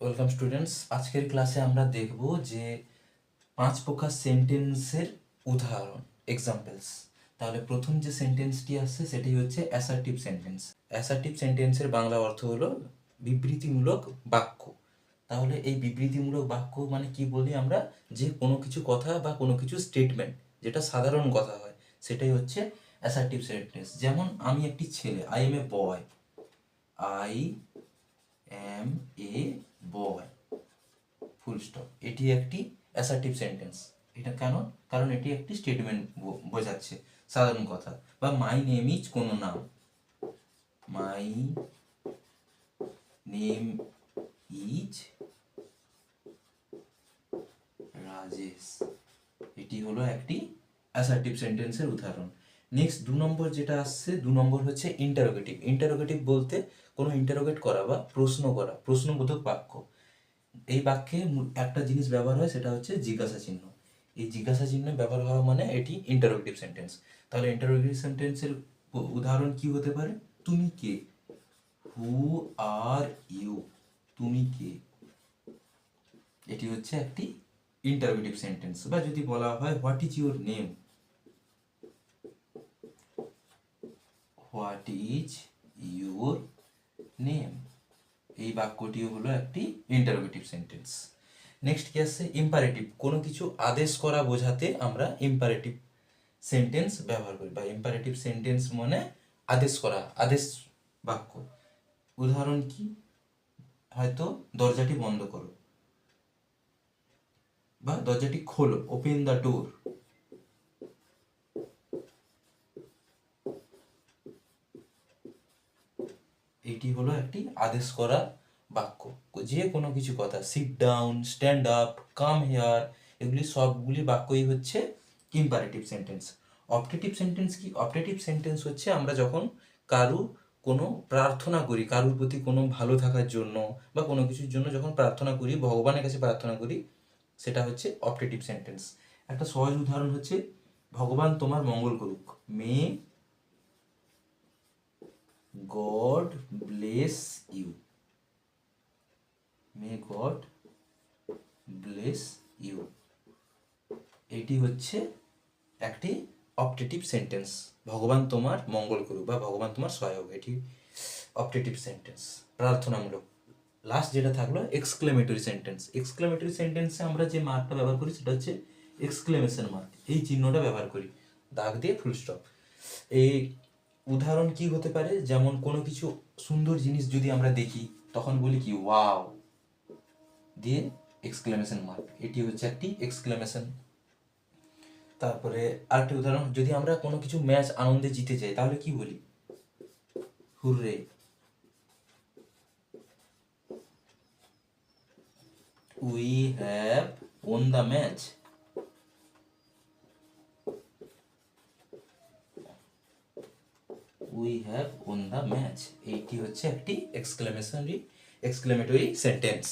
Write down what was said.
Welcome students. আজকের ক্লাসে আমরা দেখব যে 5 প্রকার সেন্টেন্সের উদাহরণ, এক্সাম্পলস। তাহলে প্রথম যে সেন্টেন্সটি আসছে সেটি হচ্ছে অ্যাসার্টিভ সেন্টেন্স। অ্যাসার্টিভ সেন্টেন্সের বাংলা অর্থ হলো বিবৃতিমূলক বাক্য। তাহলে এই বিবৃতিমূলক বাক্য মানে কি বলি আমরা, যে কোনো কিছু কথা বা কোনো কিছু স্টেটমেন্ট যেটা সাধারণ কথা হয় সেটাই হচ্ছে অ্যাসার্টিভ সেন্টেন্স। যেমন আমি একটি ছেলে, I M A boy, I M A boy, full stop. এটি একটি অ্যাসার্টিভ সেন্টেন্স। এটা কেন? কারণ এটি একটি স্টেটমেন্ট বোঝাচ্ছে, সাধারণ কথা। বা মাই নেম ইজ কোনো নাম, মাই নেম ইজ রাজেশ, এটি হলো একটি অ্যাসার্টিভ সেন্টেন্সের উদাহরণ। নেক্সট 2 নম্বর যেটা আসছে, 2 নম্বর হচ্ছে ইন্টারোগেটিভ। ইন্টারোগেটিভ বলতে কোনো ইন্টারোগেট করা বা প্রশ্ন করা, প্রশ্নবোধক বাক্য। এই বাক্যে একটা জিনিস ব্যবহার হয়, সেটা হচ্ছে জিজ্ঞাসা চিহ্ন। এই জিজ্ঞাসা চিহ্ন ব্যবহার হওয়া মানে এটি ইন্টারোগেটিভ সেন্টেন্স। তাহলে ইন্টারোগেটিভ সেন্টেন্সের উদাহরণ কি হতে পারে? তুমি কে, হু আর ইউ, তুমি কে, এটি হচ্ছে একটি ইন্টারোগেটিভ সেন্টেন্স। বা যদি বলা হয় what is your name, what is your name, এই বাক্যটিও হলো একটি ইন্টারোগেটিভ সেন্টেন্স। নেক্সট কি আসছে? ইম্পারেটিভ। কোনো কিছু আদেশ করা বোঝাতে আমরা ইম্পারেটিভ সেন্টেন্স ব্যবহার করি, বা ইম্পারেটিভ সেন্টেন্স মানে আদেশ করা, আদেশ বাক্য। উদাহরণ কি? হয়তো দরজাটি বন্ধ করো, বা দরজাটি খোলো, ওপেন দ্য ডোর। এটি হলো একটি আদেশ করা বাক্য। যে কোনো কিছু কথা, sit down, stand up, come here, এগুলি সবগুলি বাক্যই হচ্ছে ইম্পারেটিভ সেন্টেন্স। অপটেটিভ সেন্টেন্স কি? অপটেটিভ সেন্টেন্স হচ্ছে আমরা যখন কারু কোনো প্রার্থনা করি, কারুর প্রতি কোনো ভালো থাকার জন্য বা কোনো কিছুর জন্য যখন প্রার্থনা করি, ভগবানের কাছে প্রার্থনা করি, সেটা হচ্ছে অপটেটিভ সেন্টেন্স। একটা সহজ উদাহরণ হচ্ছে ভগবান তোমার মঙ্গল করুক, may God bless you, may God bless you, এটি হচ্ছে একটি অপটেটিভ সেন্টেন্স। ভগবান তোমার মঙ্গল করুক বা ভগবান তোমার সহায় হোক, এটি অপটেটিভ সেন্টেন্স, প্রার্থনামূলক। লাস্ট যেটা থাকলো এক্সক্লেমেটরি সেন্টেন্স। এক্সক্লেমেটরি সেন্টেন্সে আমরা যে মার্কটা ব্যবহার করি সেটা হচ্ছে এক্সক্লেমেশন মার্ক, এই চিহ্নটা ব্যবহার করি, দাগ দিয়ে ফুল স্টপ। এই উদাহরণ কি হতে পারে? যেমন কোনো কিছু সুন্দর জিনিস যদি আমরা দেখি, তখন বলি কি ওয়াও দিয়ে এক্সক্লেমেশন মার্ক, এটি হচ্ছে একটি এক্সক্লেমেশন। তারপরে আরেকটি উদাহরণ, যদি আমরা কোনো কিছু ম্যাচ আনন্দে জিতে যাই তাহলে কি বলি? Hurray, we have won the match, we have won the match, এইটি হচ্ছে একটি এক্সক্লেমেটরি সেন্টেন্স।